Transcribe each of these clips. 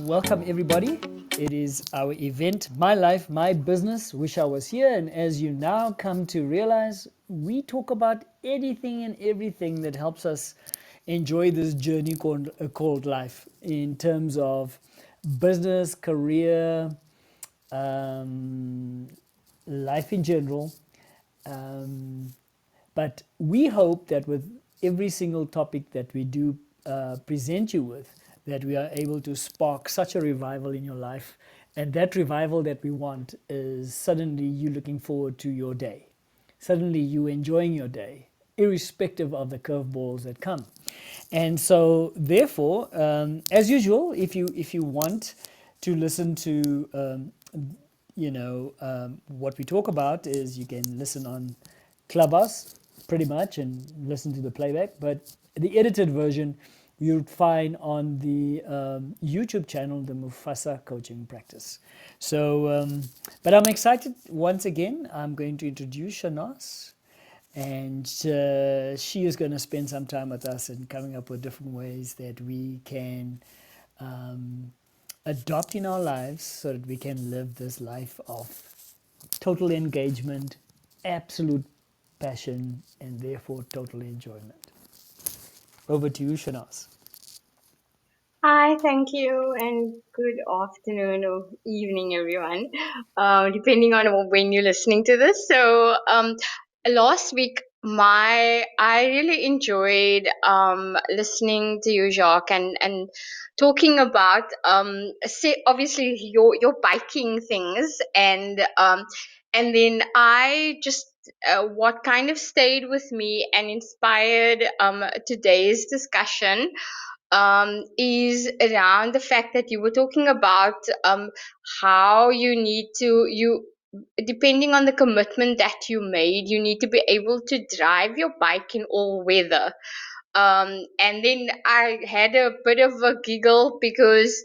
welcome everybody. It is our event, My Life, My Business. Wish I was here. And as you now come to realize, we talk about anything and everything that helps us enjoy this journey called life in terms of business, career, um, life in general. Um, but we hope that with every single topic that we do present you with, that we are able to spark such a revival in your life. And that revival that we want is suddenly you looking forward to your day, suddenly you enjoying your day, irrespective of the curveballs that come. And so, therefore, as usual, if you want to listen to what we talk about, is you can listen on Clubhouse pretty much and listen to the playback. But the edited version you'd find on the YouTube channel, the Mufasa Coaching Practice. So, but I'm excited once again. I'm going to introduce Shanaaz, and she is going to spend some time with us and coming up with different ways that we can um, adopt in our lives so that we can live this life of total engagement, absolute passion, and therefore total enjoyment. Over to you, Shanaaz. Hi, thank you, and good afternoon or evening, everyone, depending on when you're listening to this. So, last week, I really enjoyed listening to you, Jacques, and talking about obviously your biking things, and then I just what kind of stayed with me and inspired today's discussion is around the fact that you were talking about how you need to you depending on the commitment that you made, you need to be able to drive your bike in all weather. And then I had a bit of a giggle because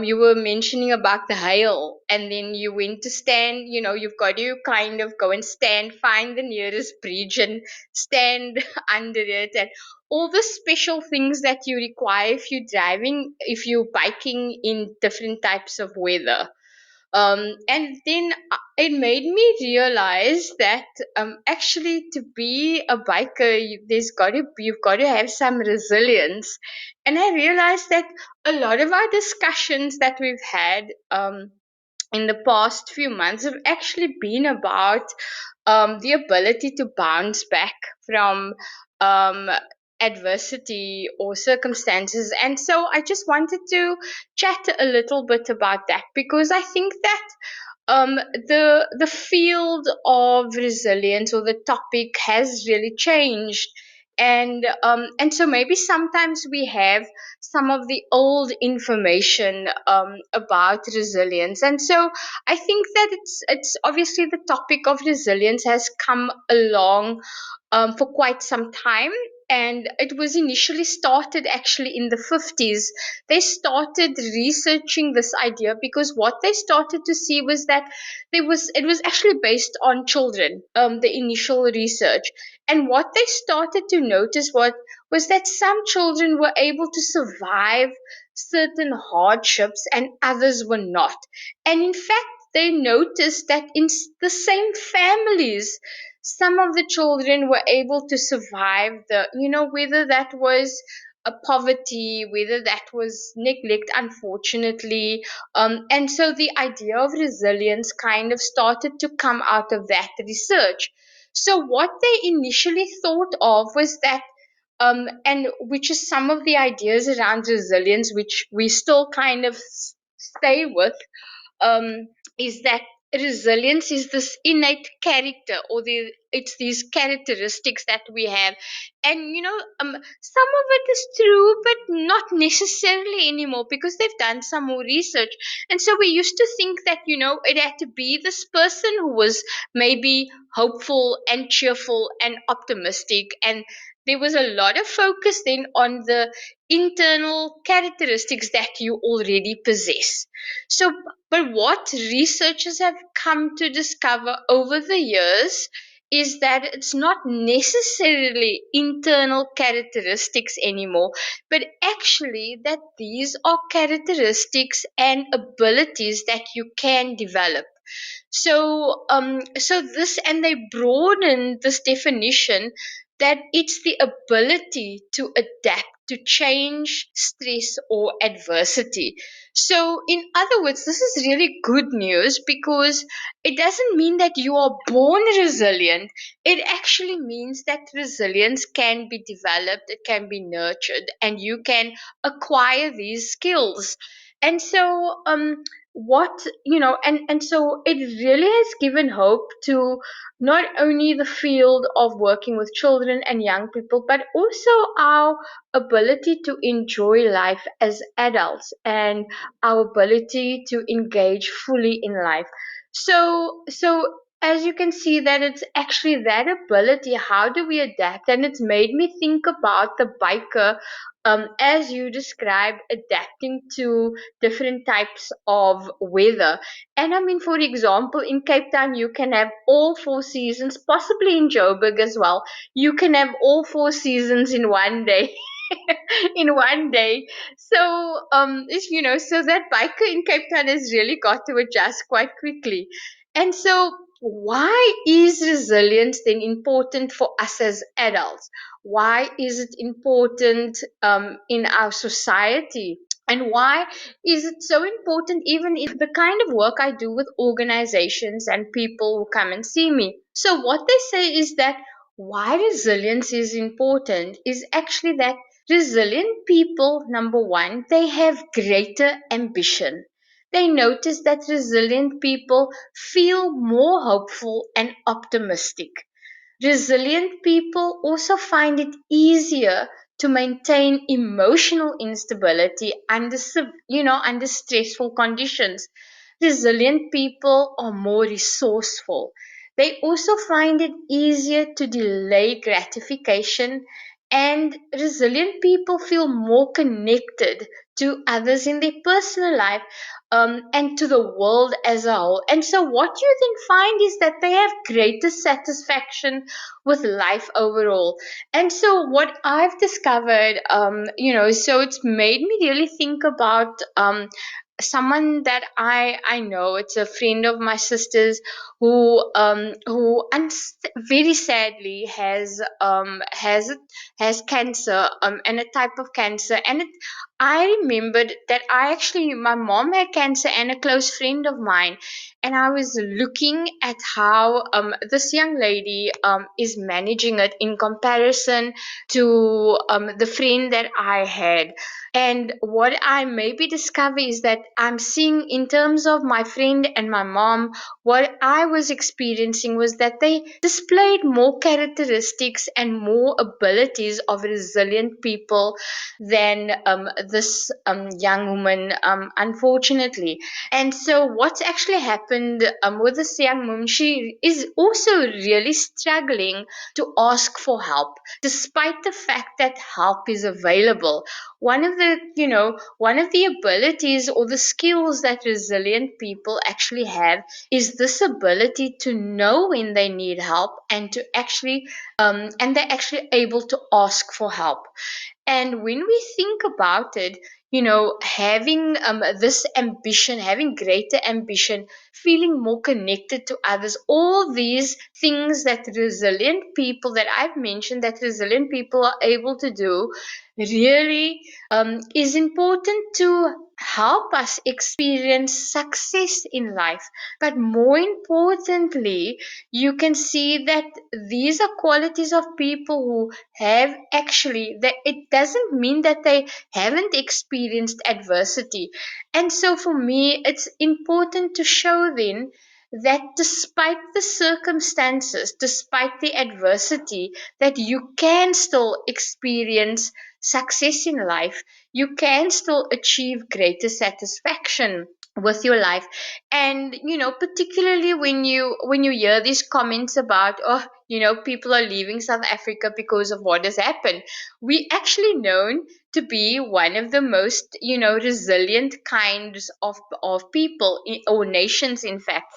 you were mentioning about the hail, and then you went to stand. You've got to kind of go and stand, find the nearest bridge, and stand under it, and all the special things that you require if you're biking in different types of weather. And then it made me realize that actually to be a biker, you've got to have some resilience. And I realized that a lot of our discussions that we've had in the past few months have actually been about the ability to bounce back from um, adversity or circumstances. And so I just wanted to chat a little bit about that because I think that the field of resilience or the topic has really changed, and so maybe sometimes we have some of the old information about resilience, and so I think that it's obviously the topic of resilience has come along for quite some time. And it was initially started actually in the 50s. They started researching this idea because what they started to see was that it was actually based on children, the initial research. And what they started to notice was that some children were able to survive certain hardships and others were not. And in fact, they noticed that in the same families, some of the children were able to survive whether that was a poverty, whether that was neglect, unfortunately. And so the idea of resilience kind of started to come out of that research. So what they initially thought of was that and which is some of the ideas around resilience which we still kind of stay with, um, is that resilience is this innate character, or it's these characteristics that we have. And some of it is true but not necessarily anymore because they've done some more research. And so we used to think that it had to be this person who was maybe hopeful and cheerful and optimistic, and there was a lot of focus then on the internal characteristics that you already possess. But what researchers have come to discover over the years is that it's not necessarily internal characteristics anymore, but actually that these are characteristics and abilities that you can develop. So this, and they broaden this definition, that it's the ability to adapt to change, stress, or adversity. So, in other words, this is really good news, because it doesn't mean that you are born resilient. It actually means that resilience can be developed, it can be nurtured, and you can acquire these skills. And so, what and so it really has given hope to not only the field of working with children and young people, but also our ability to enjoy life as adults, and our ability to engage fully in life. So as you can see, that it's actually that ability, how do we adapt? And it's made me think about the biker, as you described, adapting to different types of weather. And I mean, for example, in Cape Town, you can have all four seasons, possibly in Joburg as well. You can have all four seasons in one day. In one day. So that biker in Cape Town has really got to adjust quite quickly. And so, why is resilience then important for us as adults? Why is it important in our society? And why is it so important, even in the kind of work I do with organizations and people who come and see me? So, what they say is that why resilience is important is actually that resilient people, number one, they have greater ambition. They notice that resilient people feel more hopeful and optimistic. Resilient people also find it easier to maintain emotional instability under under stressful conditions. Resilient people are more resourceful. They also find it easier to delay gratification, and resilient people feel more connected to others in their personal life, and to the world as a whole. And so, what you then find is that they have greater satisfaction with life overall. And so, what I've discovered, so it's made me really think about someone that I know. It's a friend of my sister's who very sadly has cancer, and a type of cancer. And I remembered that my mom had cancer, and a close friend of mine, and I was looking at how this young lady is managing it in comparison to the friend that I had. And what I maybe discover is that I'm seeing, in terms of my friend and my mom, what I was experiencing was that they displayed more characteristics and more abilities of resilient people than this young woman, unfortunately. And so, what's actually happened with this young woman, she is also really struggling to ask for help, despite the fact that help is available. One of the abilities or the skills that resilient people actually have is this ability to know when they need help, and to actually and they're actually able to ask for help. And when we think about it, having this ambition, having greater ambition, feeling more connected to others, all these things that resilient people, that I've mentioned, that resilient people are able to do, really is important to help us experience success in life. But more importantly, you can see that these are qualities of people who have actually, that it doesn't mean that they haven't experienced adversity. And so for me, it's important to show then that despite the circumstances, despite the adversity, that you can still experience success in life. You can still achieve greater satisfaction with your life. And particularly when you hear these comments about, oh, people are leaving South Africa because of what has happened. We actually known to be one of the most resilient kinds of people, or nations, in fact.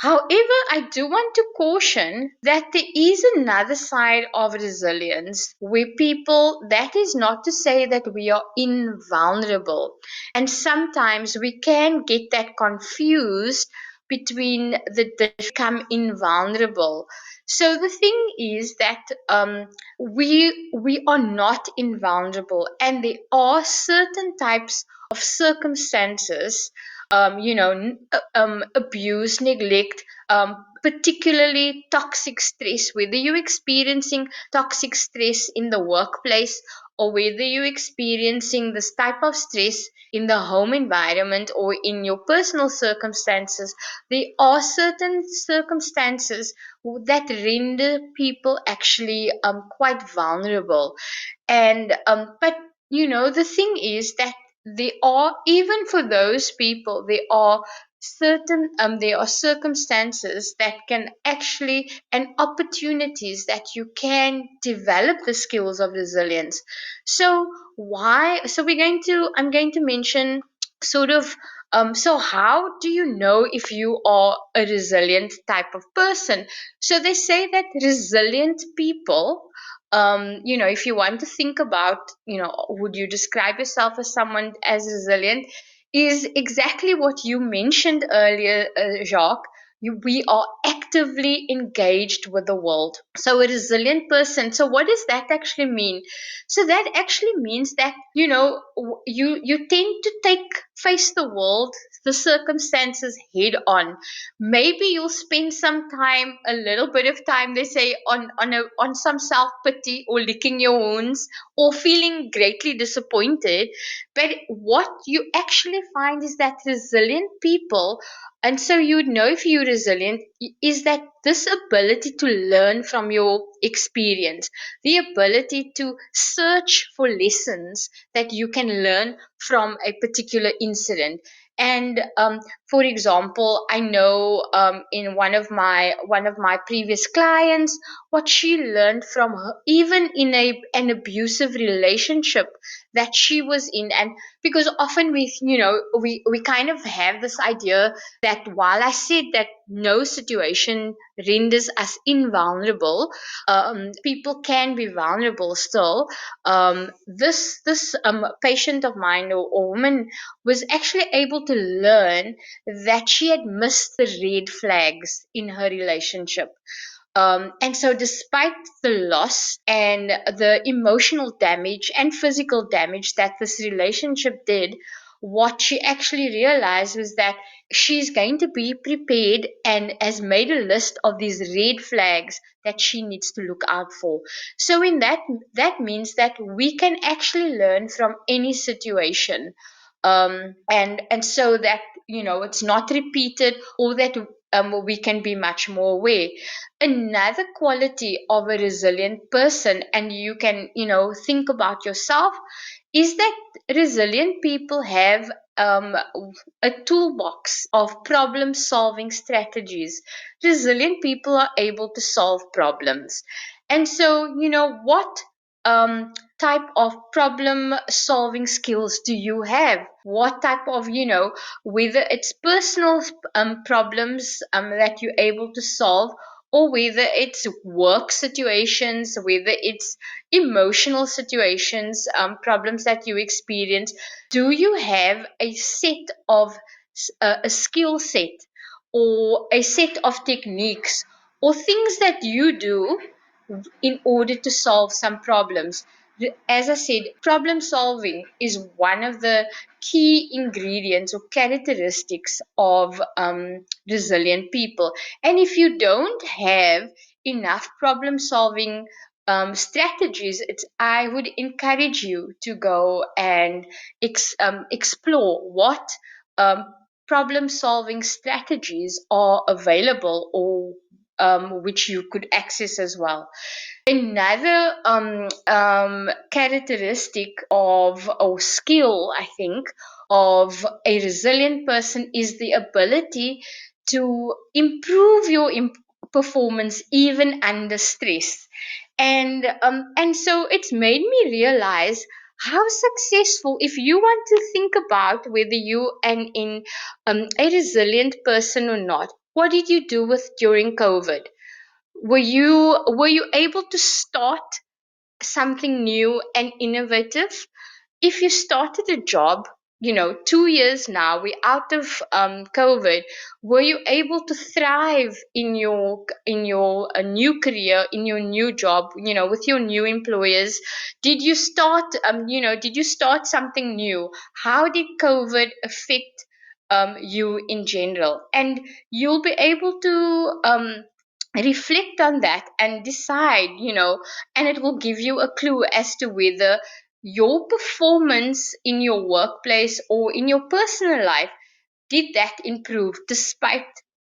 However, I do want to caution that there is another side of resilience where people, that is not to say that we are invulnerable. And sometimes we can get that confused between the become invulnerable. So the thing is that we are not invulnerable, and there are certain types of circumstances, abuse, neglect, particularly toxic stress, whether you're experiencing toxic stress in the workplace or whether you're experiencing this type of stress in the home environment or in your personal circumstances, there are certain circumstances that render people actually quite vulnerable. And but the thing is that they are, even for those people, there are circumstances that can actually, and opportunities that you can develop the skills of resilience. So why so we're going to I'm going to mention sort of, so how do you know if you are a resilient type of person? So they say that resilient people, if you want to think about, would you describe yourself as someone as resilient, is exactly what you mentioned earlier, Jacques. We are actively engaged with the world. So, a resilient person. So, what does that actually mean? So, that actually means that, you tend to face the world, the circumstances head on. Maybe you'll spend some time, a little bit of time, they say, on some self pity or licking your wounds or feeling greatly disappointed. But what you actually find is that resilient people, and so you would know if you're resilient, is that this ability to learn from your experience, the ability to search for lessons that you can learn from a particular incident. And for example, I know, in one of my previous clients, what she learned from her, even in an abusive relationship that she was in. And because often we kind of have this idea that while I said that no situation renders us invulnerable, people can be vulnerable still. This patient of mine, or woman, was actually able to learn that she had missed the red flags in her relationship. And so, despite the loss and the emotional damage and physical damage that this relationship did, what she actually realized was that she's going to be prepared and has made a list of these red flags that she needs to look out for. So, in that means that we can actually learn from any situation. And so that it's not repeated, or that we can be much more aware. Another quality of a resilient person, and you can think about yourself, is that resilient people have a toolbox of problem solving strategies. Resilient people are able to solve problems. And so, what type of problem solving skills do you have? What type of, whether it's personal problems that you're able to solve, or whether it's work situations, whether it's emotional situations, problems that you experience, do you have a set of a skill set, or a set of techniques, or things that you do in order to solve some problems? As I said, problem solving is one of the key ingredients or characteristics of resilient people. And if you don't have enough problem solving strategies, I would encourage you to go and explore what um, problem solving strategies are available, or which you could access as well. Another characteristic of, or skill, I think, of a resilient person is the ability to improve your performance even under stress. And so it's made me realize how successful, if you want to think about whether you are in a resilient person or not, what did you do with during COVID? Were you able to start something new and innovative? If you started a job, 2 years now, we're out of COVID, were you able to thrive in your new career, in your new job, with your new employers? Did you start something new? How did COVID affect you in general? And you'll be able to reflect on that and decide, and it will give you a clue as to whether your performance in your workplace or in your personal life, did that improve despite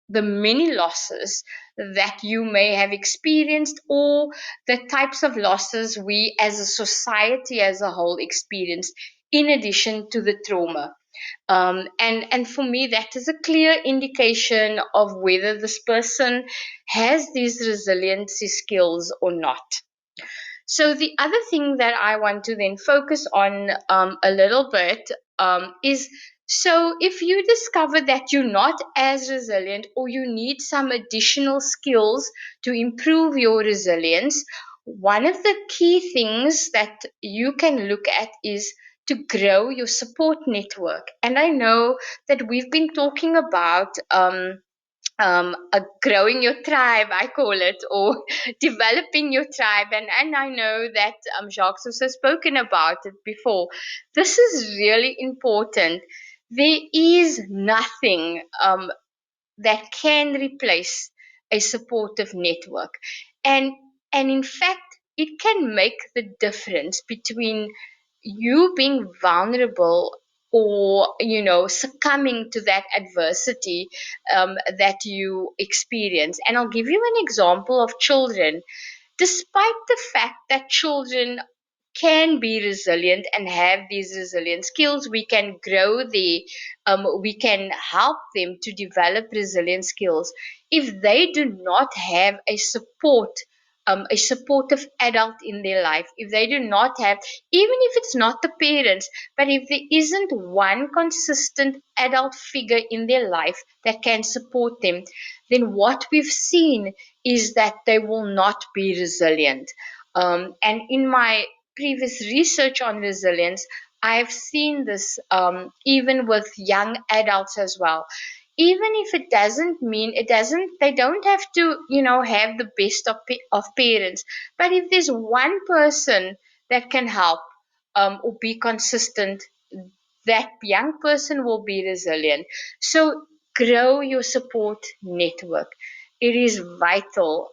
the many losses that you may have experienced, or the types of losses we as a society as a whole experienced, in addition to the trauma. And for me, that is a clear indication of whether this person has these resiliency skills or not. So the other thing that I want to then focus on a little bit is, so if you discover that you're not as resilient, or you need some additional skills to improve your resilience, one of the key things that you can look at is to grow your support network. And I know that we've been talking about growing your tribe, I call it, or developing your tribe. And I know that Jacques also spoken about it before. This is really important. There is nothing that can replace a supportive network. And and in fact, it can make the difference between you being vulnerable, or succumbing to that adversity that you experience. And I'll give you an example of children. Despite the fact that children can be resilient and have these resilient skills, we can grow we can help them to develop resilient skills. If they do not have a supportive adult in their life, if they do not have, even if it's not the parents, but if there isn't one consistent adult figure in their life that can support them, then what we've seen is that they will not be resilient. And in my previous research on resilience, I've seen this even with young adults as well. Even if it doesn't mean it doesn't, they don't have to, have the best of parents. But if there's one person that can help or be consistent, that young person will be resilient. So grow your support network. It is vital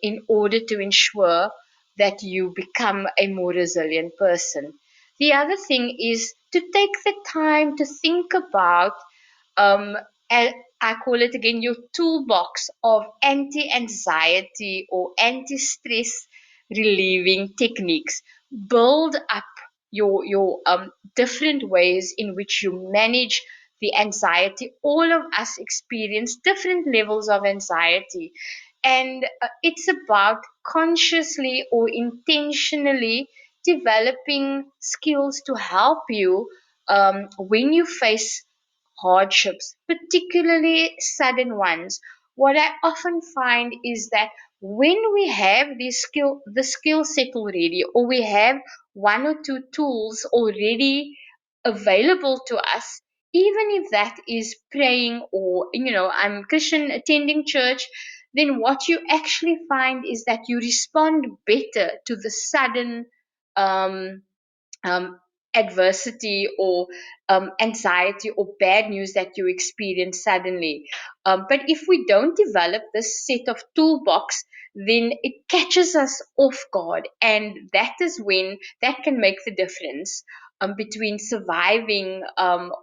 in order to ensure that you become a more resilient person. The other thing is to take the time to think about, um, and I call it again, your toolbox of anti anxiety or anti stress relieving techniques. Build up your different ways in which you manage the anxiety. All of us experience different levels of anxiety, and it's about consciously or intentionally developing skills to help you when you face hardships, particularly sudden ones. What I often find is that when we have the skill set already, or we have one or two tools already available to us, even if that is praying, or I'm Christian, attending church, then what you actually find is that you respond better to the sudden um, um, adversity, or anxiety, or bad news that you experience suddenly. But if we don't develop this set of toolbox, then it catches us off guard, and that is when that can make the difference between surviving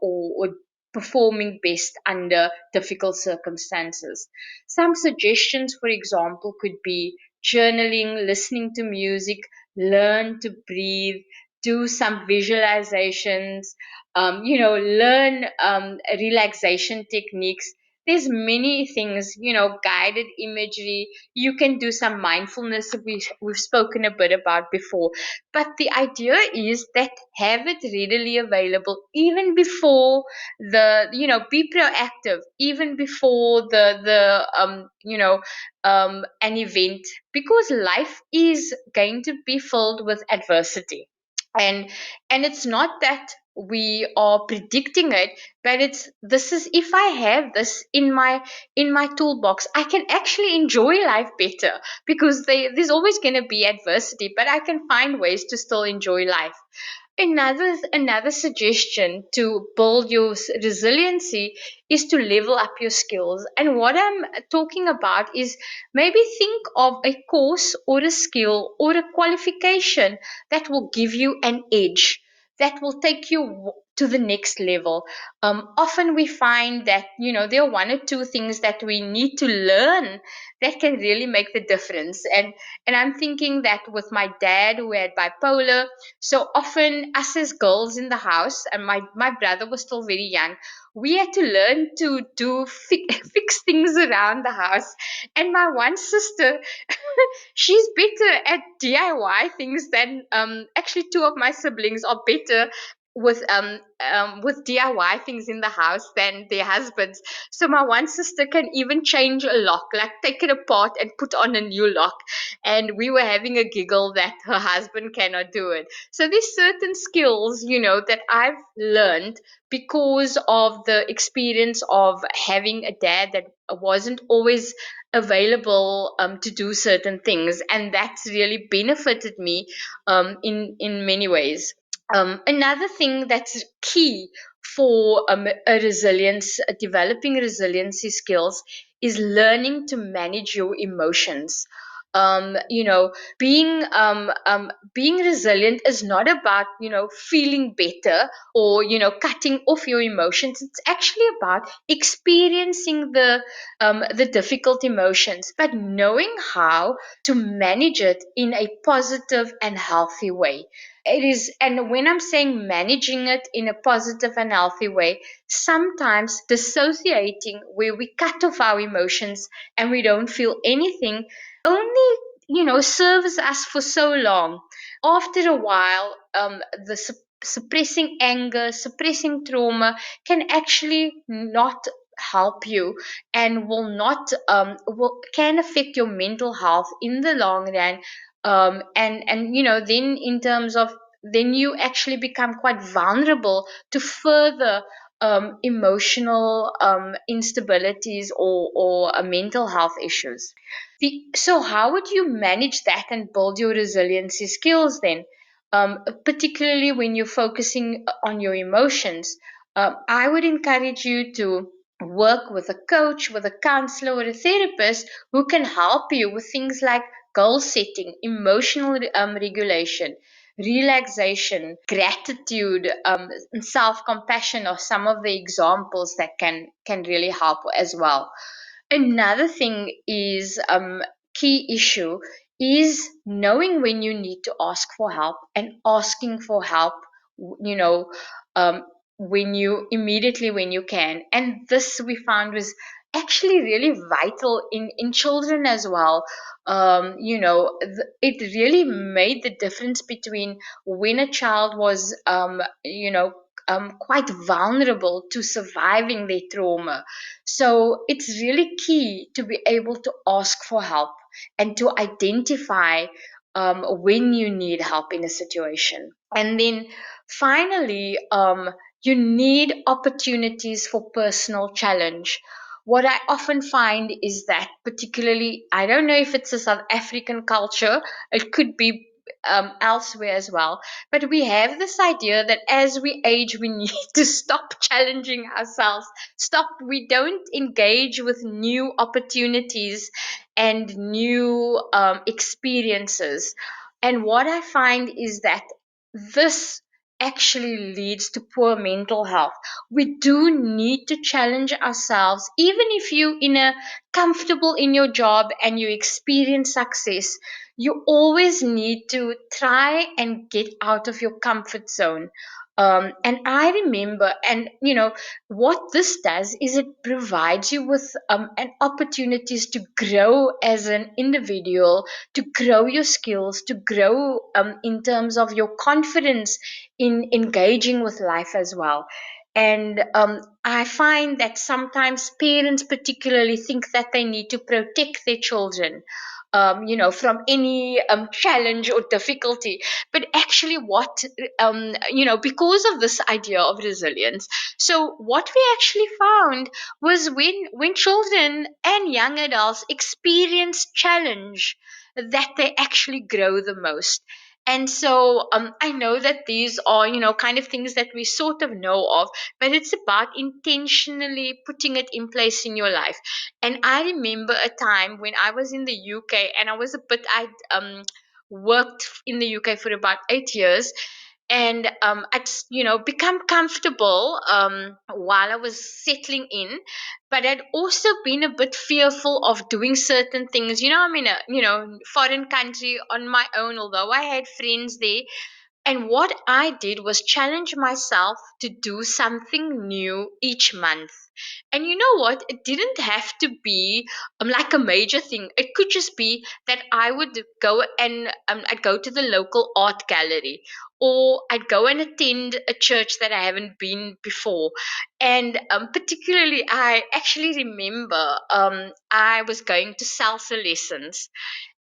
or performing best under difficult circumstances. Some suggestions, for example, could be journaling, listening to music, learn to breathe, do some visualizations, learn relaxation techniques. there's many things, guided imagery. You can do some mindfulness that we've spoken a bit about before. But the idea is that have it readily available even before be proactive even before an event, because life is going to be filled with adversity. And and it's not that we are predicting it, but it's this is if I have this in my toolbox, I can actually enjoy life better, because there's always going to be adversity, but I can find ways to still enjoy life. Another suggestion to build your resiliency is to level up your skills. And what I'm talking about is, maybe think of a course or a skill or a qualification that will give you an edge, that will take you to the next level. Often we find that there are one or two things that we need to learn that can really make the difference. And I'm thinking that with my dad, who had bipolar, so often us as girls in the house, and my brother was still very young, we had to learn to fix things around the house. And my one sister, she's better at DIY things than actually two of my siblings are better with DIY things in the house than their husbands. So my one sister can even change a lock, like take it apart and put on a new lock. And we were having a giggle that her husband cannot do it. So there's certain skills, that I've learned because of the experience of having a dad that wasn't always available to do certain things, and that's really benefited me in many ways. Another thing that's key for developing resiliency skills is learning to manage your emotions. Being resilient is not about feeling better or cutting off your emotions. It's actually about experiencing the difficult emotions, but knowing how to manage it in a positive and healthy way. It is, and when I'm saying managing it in a positive and healthy way, sometimes dissociating, where we cut off our emotions and we don't feel anything, only serves us for so long. After a while, the suppressing anger, suppressing trauma can actually not help you, and will not will can affect your mental health in the long run. And then in terms of, then you actually become quite vulnerable to further emotional instabilities or mental health issues. So how would you manage that and build your resiliency skills then? Particularly when you're focusing on your emotions, I would encourage you to work with a coach, with a counselor, or a therapist who can help you with things like goal setting, emotional regulation, relaxation, gratitude, and self-compassion are some of the examples that can really help as well. Another thing is key issue is knowing when you need to ask for help, and asking for help, you know, um, when you immediately when you can. And this we found was actually really vital in children as well. It really made the difference between when a child was, quite vulnerable to surviving their trauma. So it's really key to be able to ask for help and to identify when you need help in a situation. And then finally, you need opportunities for personal challenge. What I often find is that, particularly, I don't know if it's a South African culture, it could be elsewhere as well, but we have this idea that as we age, we need to stop challenging ourselves. We don't engage with new opportunities and new experiences. And what I find is that this actually leads to poor mental health. We do need to challenge ourselves. Even if you in a comfortable in your job and you experience success, you always need to try and get out of your comfort zone. And I remember, and what this does is it provides you with an opportunities to grow as an individual, to grow your skills, to grow in terms of your confidence in engaging with life as well. And I find that sometimes parents particularly think that they need to protect their children, from any challenge or difficulty. But actually, because of this idea of resilience, so what we actually found was when children and young adults experience challenge, that they actually grow the most. And so I know that these are, kind of things that we sort of know of, but it's about intentionally putting it in place in your life. And I remember a time when I was in the UK, and I worked in the UK for about 8 years, and I'd become comfortable while I was settling in, but I'd also been a bit fearful of doing certain things. I'm in a foreign country on my own, although I had friends there. And what I did was challenge myself to do something new each month. And you know what? It didn't have to be like a major thing. It could just be that I would go and I'd go to the local art gallery, or I'd go and attend a church that I haven't been before. And particularly, I actually remember I was going to salsa lessons,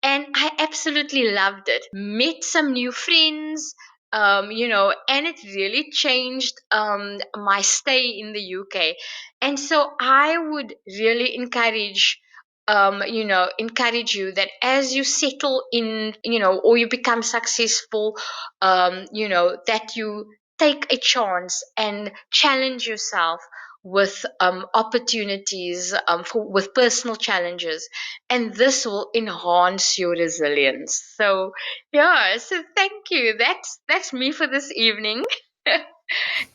and I absolutely loved it. Met some new friends, and it really changed my stay in the UK. And so I would really encourage you that as you settle in, or you become successful, that you take a chance and challenge yourself with opportunities, with personal challenges, and this will enhance your resilience. So yeah, so thank you. That's me for this evening.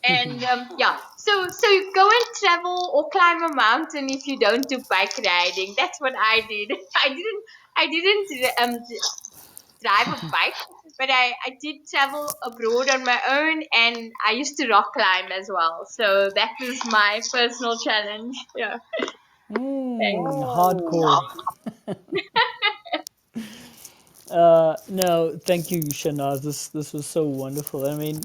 And yeah, so you go and travel or climb a mountain if you don't do bike riding. That's what I did. I didn't drive a bike, but I did travel abroad on my own, and I used to rock climb as well. So that was my personal challenge. Yeah. Thanks. Hardcore. No, thank you, Shanaz. This was so wonderful. I mean,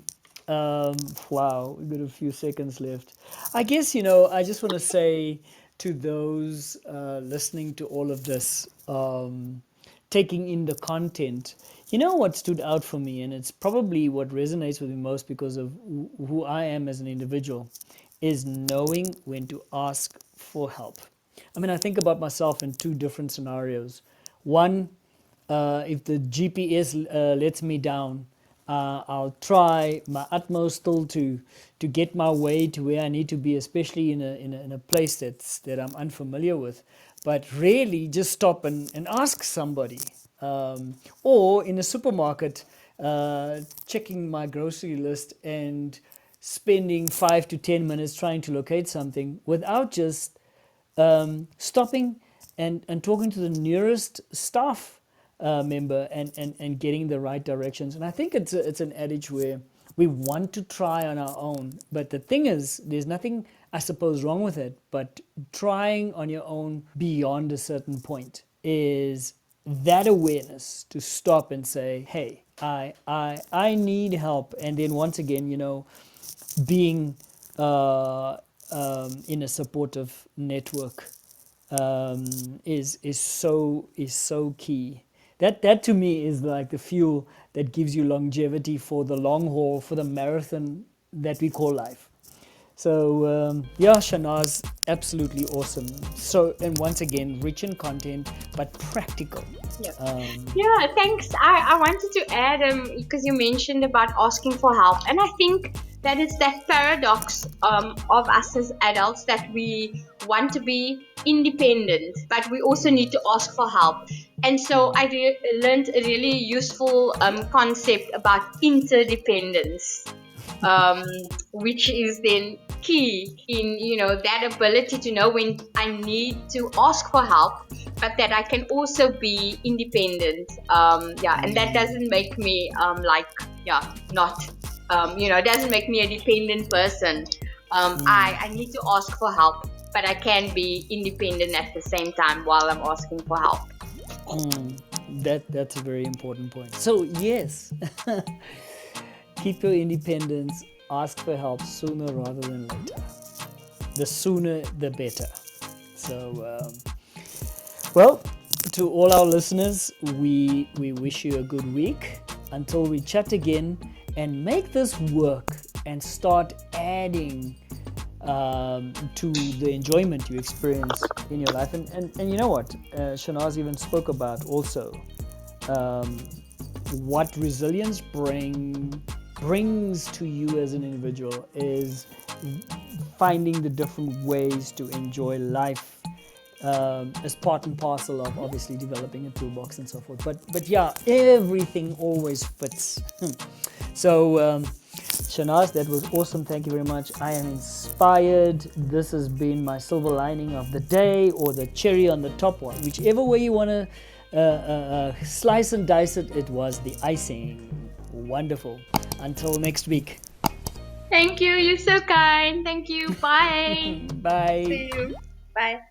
wow, we've got a few seconds left. I guess I just want to say to those listening to all of this, taking in the content. What stood out for me, and it's probably what resonates with me most because of who I am as an individual, is knowing when to ask for help. I mean, I think about myself in two different scenarios. One, if the GPS lets me down, I'll try my utmost still to get my way to where I need to be, especially in a place that I'm unfamiliar with. But really, just stop and ask somebody. Or in a supermarket, checking my grocery list and spending 5 to 10 minutes trying to locate something without just stopping and talking to the nearest staff member and getting the right directions. And I think it's an adage where we want to try on our own, but the thing is, there's nothing, I suppose, wrong with it. But trying on your own beyond a certain point is that awareness to stop and say, "Hey, I need help," and then once again, being in a supportive network is so key. That to me is like the fuel that gives you longevity for the long haul, for the marathon that we call life. So yeah, Shanaz, absolutely awesome. So, and once again, rich in content but practical. Yeah. Um, Yeah, thanks. I wanted to add because you mentioned about asking for help, and I think that is that paradox of us as adults, that we want to be independent, but we also need to ask for help. And so I learned a really useful concept about interdependence, um, which is then key in that ability to know when I need to ask for help, but that I can also be independent. Yeah, and that doesn't make me not. It doesn't make me a dependent person. I need to ask for help, but I can be independent at the same time while I'm asking for help. That's a very important point. So yes, keep your independence. Ask for help sooner rather than later. The sooner, the better. So, well, to all our listeners, we wish you a good week. Until we chat again, and make this work and start adding to the enjoyment you experience in your life. And you know what? Shanaaz even spoke about also um, what resilience brings to you as an individual is finding the different ways to enjoy life as part and parcel of obviously developing a toolbox and so forth. But yeah, everything always fits. So Shanaaz, that was awesome. Thank you very much. I am inspired. This has been my silver lining of the day, or the cherry on the top one, whichever way you want to slice and dice it. It was the icing. Wonderful. Until next week. Thank you. You're so kind. Thank you. Bye. Bye. See you. Bye.